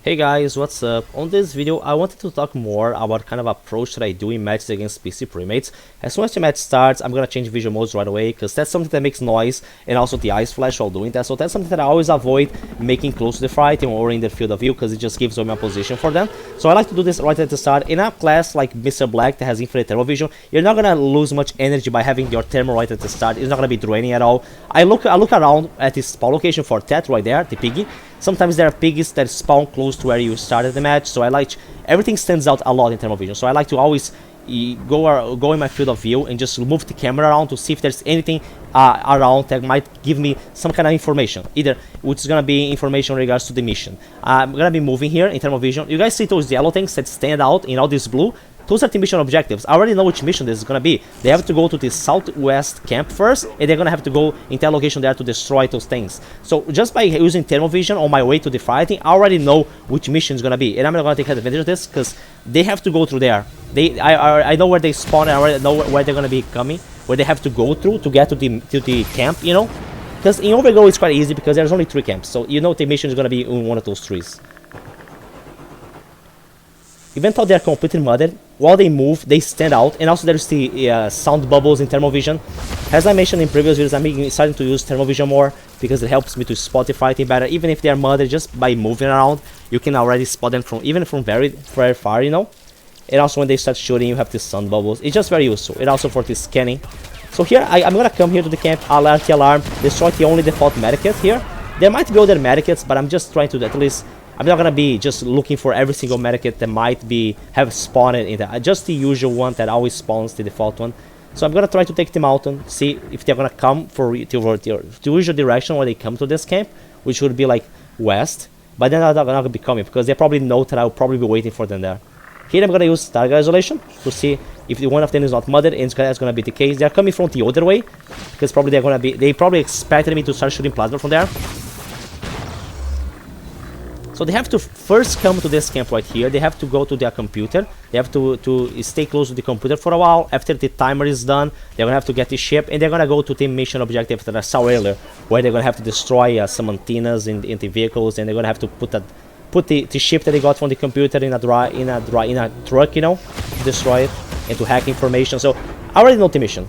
Hey guys, what's up? On this video, I wanted to talk more about kind of approach that I do in matches against PC premates. As soon as the match starts, I'm gonna change visual modes right away because that's something that makes noise and also the eyes flash while doing that. So that's something that I always avoid making close to the fight or in the field of view because it just gives away my position for them. So I like to do this right at the start. In a class like Mr.Black that has infinite thermal vision, you're not gonna lose much energy by having your thermal right at the start. It's not gonna be draining at all. I look around at this spawn location for that right there, the piggy. Sometimes there are piggies that spawn close to where you started the match, so I like everything stands out a lot in thermal vision. So I like to always go in my field of view and just move the camera around to see if there's anything around that might give me some kind of information, either which is gonna be information in regards to the mission. I'm gonna be moving here in thermal vision. You guys see those yellow things that stand out in all this blue? Those are the mission objectives. I already know which mission this is gonna be. They have to go to the southwest camp first, and they're gonna have to go in that location there to destroy those things. So just by using thermal vision on my way to the fighting, I already know which mission is gonna be, and I'm not gonna take advantage of this because they have to go through there. I know where they spawn, and I already know where they're gonna be coming, where they have to go through to get to the camp, you know. Because in Overgo it's quite easy because there's only 3 camps, so you know the mission is gonna be in one of those 3s. Even though they're completely mudded, while they move, they stand out, and also there's the sound bubbles in thermal vision. As I mentioned in previous videos, I'm starting to use thermal vision more because it helps me to spot the fighting better. Even if they're mudded, just by moving around, you can already spot them from very far, you know. And also when they start shooting, you have the sound bubbles. It's just very useful, and also for the scanning. So here, I'm gonna come here to the camp, alert the alarm, destroy the only default medkit here. There might be other medkits, but I'm just trying to at least. I'm not gonna be just looking for every single medkit that might have spawned in there. Just the usual one that always spawns, the default one. So I'm gonna try to take them out and see if they're gonna come for the usual direction where they come to this camp, which would be like west. But then they're not gonna be coming because they probably know that I'll probably be waiting for them there. Here I'm gonna use target isolation to see if one of them is not mudded, and that's gonna be the case. They're coming from the other way because probably they probably expected me to start shooting plasma from there. So they have to first come to this camp right here. They have to go to their computer. They have to stay close to the computer for a while. After the timer is done, they're gonna have to get the ship, and they're gonna go to the mission objective that I saw earlier, where they're gonna have to destroy some antennas in the vehicles, and they're gonna have to put the ship that they got from the computer in a truck, you know, to destroy it and to hack information. So I already know the mission.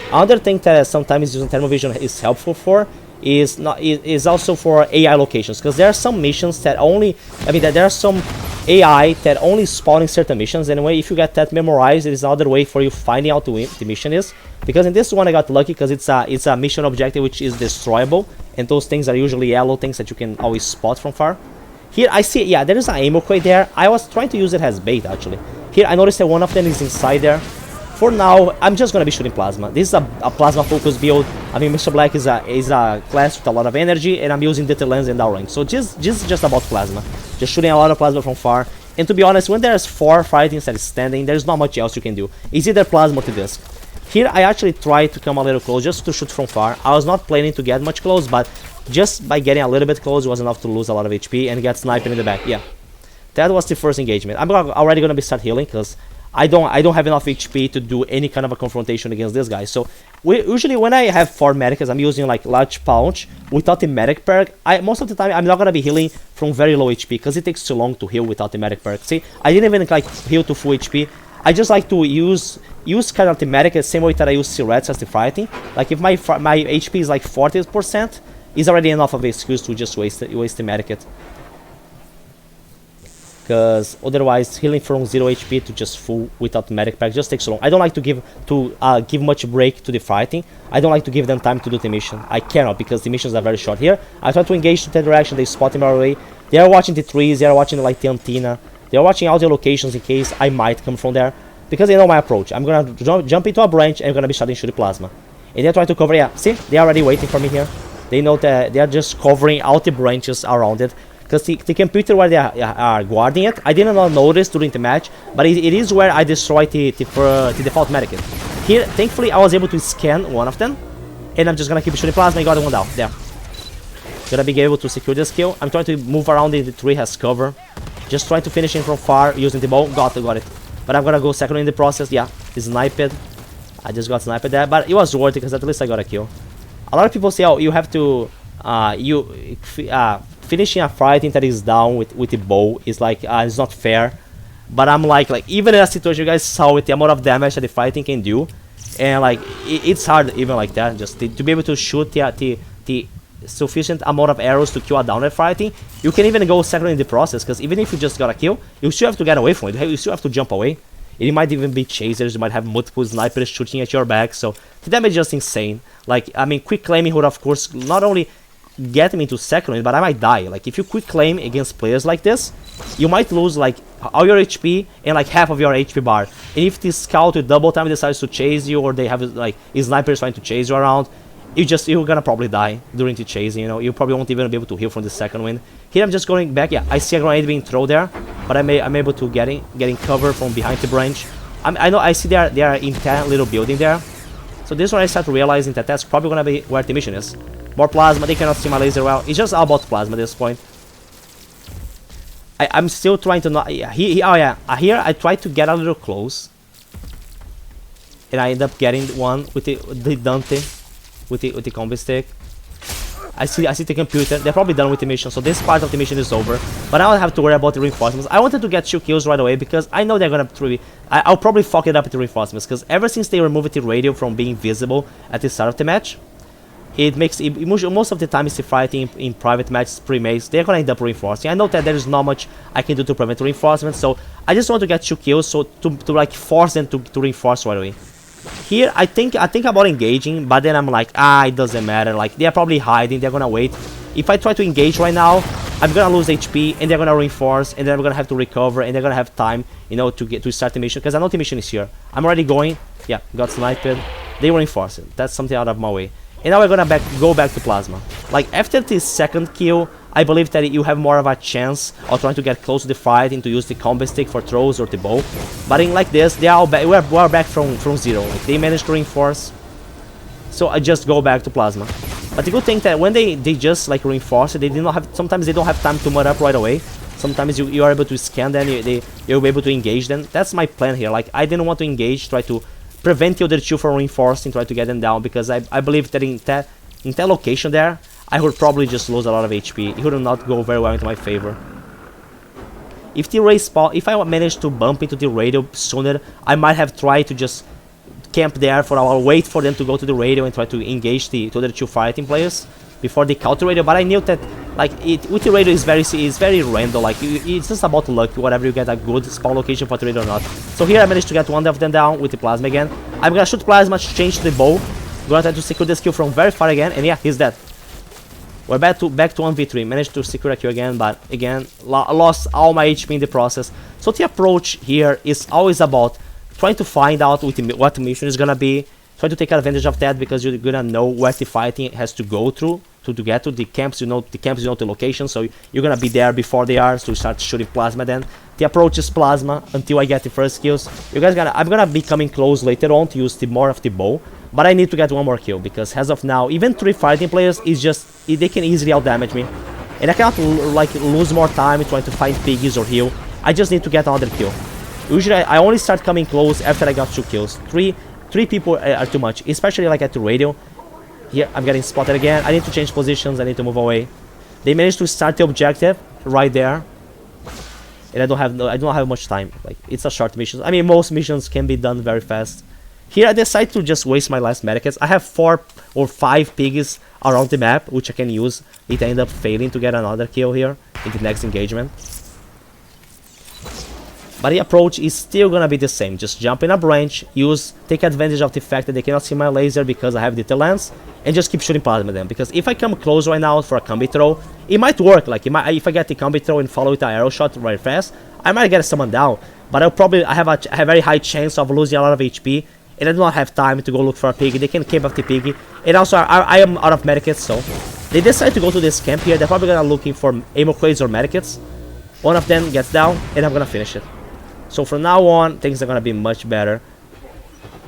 Another thing that sometimes using thermal vision is helpful for is also for AI locations, because there are some missions that there are some AI that only spawn in certain missions. Anyway, if you get that memorized, it is another way for you finding out the mission is. Because in this one I got lucky because it's a mission objective which is destroyable, and those things are usually yellow things that you can always spot from far. Here I see, yeah, there is an ammo crate there. I was trying to use it as bait actually. Here I noticed that one of them is inside there. For now, I'm just gonna be shooting plasma. This is a plasma focus build. I mean, Mr.Black is a class with a lot of energy, and I'm using dithered lens and downrange. So just about plasma. Just shooting a lot of plasma from far. And to be honest, when there's 4 fightings that is standing, there's not much else you can do. It's either plasma or to disc. Here, I actually tried to come a little close just to shoot from far. I was not planning to get much close, but just by getting a little bit close was enough to lose a lot of HP and get sniped in the back. Yeah, that was the first engagement. I'm already gonna be start healing because I don't have enough HP to do any kind of a confrontation against this guy. So usually when I have 4 medkits, I'm using like large pouch without the medic perk. Most of the time I'm not gonna be healing from very low HP because it takes too long to heal without the medic perk. See, I didn't even like heal to full HP. I just like to use kind of the medic the same way that I use Sirets as the fighting. Like if my HP is like 40%, it's already enough of an excuse to just waste the medikit. Because otherwise healing from 0 HP to just full without medic pack just takes so long. I don't like to give much break to the fighting. I don't like to give them time to do the mission. I cannot because the missions are very short. Here I try to engage to that direction. They spot him right away. They are watching the trees. They are watching like the antenna. They are watching all the locations in case I might come from there, because they know my approach. I'm gonna jump into a branch and I'm gonna be starting shooting plasma, and they're trying to cover. Yeah, see, they're already waiting for me here. They know that they are just covering out the branches around it. Because the computer where they are guarding it, I did not notice during the match, but it is where I destroyed the default medkit. Here, thankfully, I was able to scan one of them, and I'm just gonna keep shooting plasma and got one down. There. Gonna be able to secure this kill. I'm trying to move around the tree as cover. Just trying to finish him from far using the bow. Got it. But I'm gonna go second in the process. Yeah, sniped. I just got sniped there, but it was worth it because at least I got a kill. A lot of people say, oh, you have to finishing a fighting that is down with the bow is like it's not fair. But I'm like even in a situation you guys saw with the amount of damage that the fighting can do, and like it's hard even like that just to be able to shoot the sufficient amount of arrows to kill a downed fighting. You can even go second in the process, because even if you just got a kill, you still have to get away from it. You still have to jump away. It might even be chasers. You might have multiple snipers shooting at your back. So the damage is just insane. Like, I mean, quick claiming would of course not only get me into second win, but I might die. Like, if you quick claim against players like this, you might lose like all your HP and like half of your HP bar. And if this scout with double time decides to chase you, or they have like snipers trying to chase you around, you're gonna probably die during the chasing. You know, you probably won't even be able to heal from the second wind. Here I'm just going back. Yeah, I see a grenade being thrown there, but I'm able to getting cover from behind the branch. I know I see they are in that little building there. So this is when I start realizing that that's probably gonna be where the mission is. More plasma. They cannot see my laser well. It's just all about plasma at this point. I'm still trying to not. Yeah, here I tried to get a little close, and I end up getting one with the Dante, with the Combistick. I see the computer. They're probably done with the mission, so this part of the mission is over. But now I don't have to worry about the reinforcements. I wanted to get 2 kills right away because I know they're gonna I'll probably fuck it up with the reinforcements, because ever since they removed the radio from being visible at the start of the match, it makes most of the time it's the fighting in private matches, Premades, they're gonna end up reinforcing. I know that there is not much I can do to prevent reinforcements, so I just want to get 2 kills, so to like force them to reinforce right away. Here I think about engaging, but then I'm like, it doesn't matter. Like, they're probably hiding, they're gonna wait. If I try to engage right now, I'm gonna lose HP, and they're gonna reinforce, and then I'm gonna have to recover, and they're gonna have time, you know, to start the mission, because I know the mission is here. I'm already going. Yeah, got sniped. They reinforce it. That's something out of my way. And now we're gonna go back to plasma. Like, after this second kill, I believe that you have more of a chance of trying to get close to the fight and to use the Combistick for throws or the bow. But in like this, they are all back. We're back from zero. Like, they managed to reinforce, so I just go back to plasma. But the good thing that when they just like reinforce it, they did not have. Sometimes they don't have time to mud up right away. Sometimes you are able to scan them. You're able to engage them. That's my plan here. Like, I didn't want to engage, try to prevent the other 2 from reinforcing, try to get them down, because I believe that in that location there, I would probably just lose a lot of HP. It would not go very well into my favor. If I managed to bump into the radio sooner, I might have tried to just camp there for a while, wait for them to go to the radio and try to engage the other 2 fighting players before they counter radio. But I knew that like with the radio is very random. Like, it's just about luck, whatever you get a good spawn location for the radio or not. So here I managed to get one of them down with the plasma again. I'm gonna shoot plasma to change to the bow. Gonna try to secure this kill from very far again, and yeah, he's dead. We're back to 1v3. Managed to secure a kill again, but again lost all my HP in the process. So the approach here is always about trying to find out what the mission is gonna be. Try to take advantage of that, because you're gonna know where the fighting has to go through to get to the camps. You know the location, so you're gonna be there before they are, so you start shooting plasma. Then the approach is plasma until I get the first kills. I'm gonna be coming close later on to use more of the bow, but I need to get one more kill, because as of now, even 3 fighting players is just they can easily outdamage me, and I cannot like lose more time trying to find piggies or heal. I just need to get another kill. Usually I only start coming close after I got 2 kills. Three people are too much, especially like at the radio. Here I'm getting spotted again. I need to change positions. I need to move away. They managed to start the objective right there, and I don't have much time. Like, it's a short mission. I mean, most missions can be done very fast. Here I decide to just waste my last medkits. I have 4 or 5 piggies around the map, which I can use if I end up failing to get another kill here in the next engagement. But the approach is still gonna be the same. Just jump in a branch, take advantage of the fact that they cannot see my laser because I have the lens, and just keep shooting plasma at them. Because if I come close right now for a combi throw, it might work. Like, if I get the combi throw and follow with an arrow shot right fast, I might get someone down. But I have a very high chance of losing a lot of HP, and I do not have time to go look for a piggy. They can camp up the piggy, and also I am out of medkits, so they decide to go to this camp here. They're probably gonna looking for ammo crates or medkits. One of them gets down, and I'm gonna finish it. So from now on, things are gonna be much better.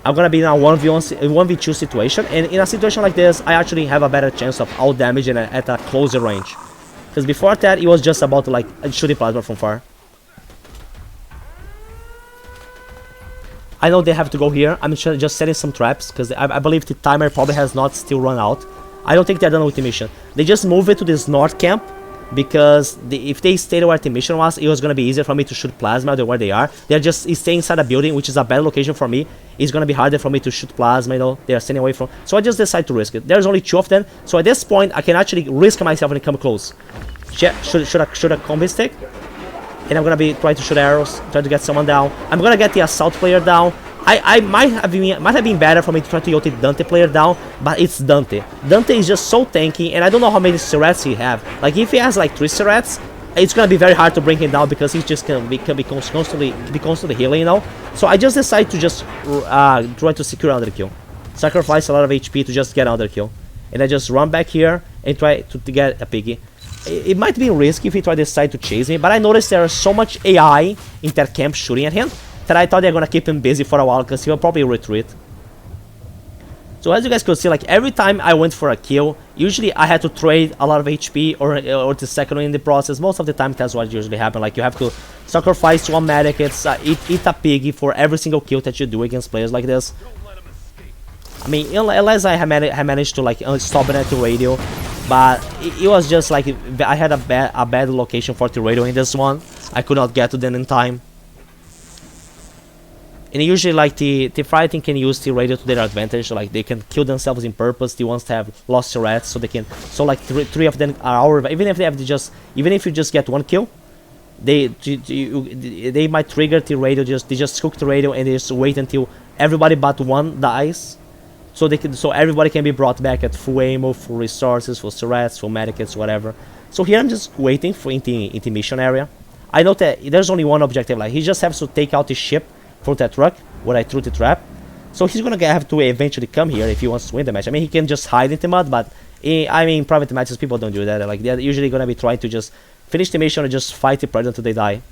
I'm gonna be in a 1v2 situation, and in a situation like this, I actually have a better chance of out damaging at a closer range. Because before that, it was just about like shooting plasma from far. I know they have to go here. I'm just setting some traps, because I believe the timer probably has not still run out. I don't think they're done with the mission. They just move it to this north camp, because if they stayed where the mission was, it was gonna be easier for me to shoot plasma than where they are. They're just staying inside a building, which is a bad location for me. It's gonna be harder for me to shoot plasma, you know, they are staying away from. So I just decided to risk it. There's only 2 of them, so at this point I can actually risk myself and come close. Shoot a Combistick, and I'm gonna be trying to shoot arrows, try to get someone down. I'm gonna get the assault player down. I might have been better for me to try to Yautja Dante player down, but it's Dante. Dante is just so tanky, and I don't know how many Sirets he have. Like if he has like 3 Sirets, it's gonna be very hard to bring him down because he's just gonna be constantly healing, you know. So I just decided to just try to secure another kill, sacrifice a lot of HP to just get another kill, and I just run back here and try to get a piggy. It might be risky if he try to decide to chase me, but I noticed there is so much AI in their camp shooting at him that I thought they're gonna keep him busy for a while because he will probably retreat. So as you guys could see, like every time I went for a kill, usually I had to trade a lot of HP or the second one in the process. Most of the time that's what usually happens. Like you have to sacrifice 1 medkits, eat a piggy for every single kill that you do against players like this. I mean, unless I managed to like stop it at the radio, but it was just like I had a bad location for the radio in this one. I could not get to them in time. And usually like the fireteam can use the radio to their advantage, so like they can kill themselves in purpose, the ones that have lost Sirets, so they can, so like 3 of them are our, even if you just get 1 kill, they might trigger the radio, they just cook the radio and they just wait until everybody but 1 dies, so everybody can be brought back at full ammo, full resources, full Sirets, full medkits, whatever. So here I'm just waiting for in the mission area. I know that there's only 1 objective, like he just has to take out the ship from that truck where I threw the trap. So he's gonna have to eventually come here if he wants to win the match. I mean, he can just hide in the mud, but I mean, private matches, people don't do that. Like they're usually gonna be trying to just finish the mission or just fight the predator until they die.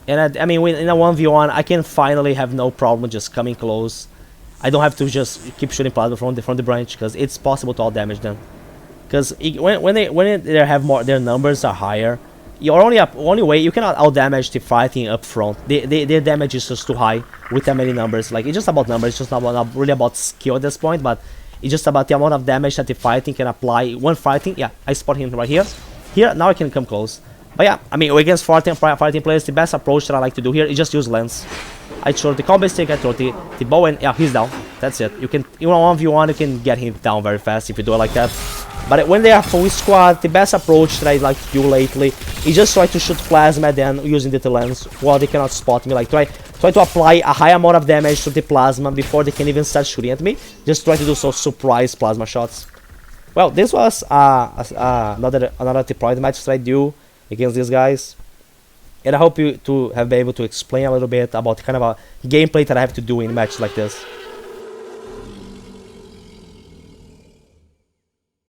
And I mean, in a 1v1, I can finally have no problem just coming close. I don't have to just keep shooting plasma from the branch because it's possible to all damage them. Because when they have more, their numbers are higher. Your only way you cannot out damage the fighting up front. Their damage is just too high with that many numbers. Like it's just about numbers. It's just not really about skill at this point, but it's just about the amount of damage that the fighting can apply. One fighting, yeah, I spot him right here. Here now I can come close. But yeah, I mean against fighting players, the best approach that I like to do here is just use lens. I throw the Combistick, I throw the bow, and yeah, he's down. That's it. You can, in 1v1, you can get him down very fast if you do it like that. But when they are full squad, the best approach that I like to do lately is just try to shoot plasma then using the lens while they cannot spot me. Like try to apply a high amount of damage to the plasma before they can even start shooting at me. Just try to do some surprise plasma shots. Well, this was another deployed match that I do against these guys. And I hope you to have been able to explain a little bit about kind of a gameplay that I have to do in matches like this.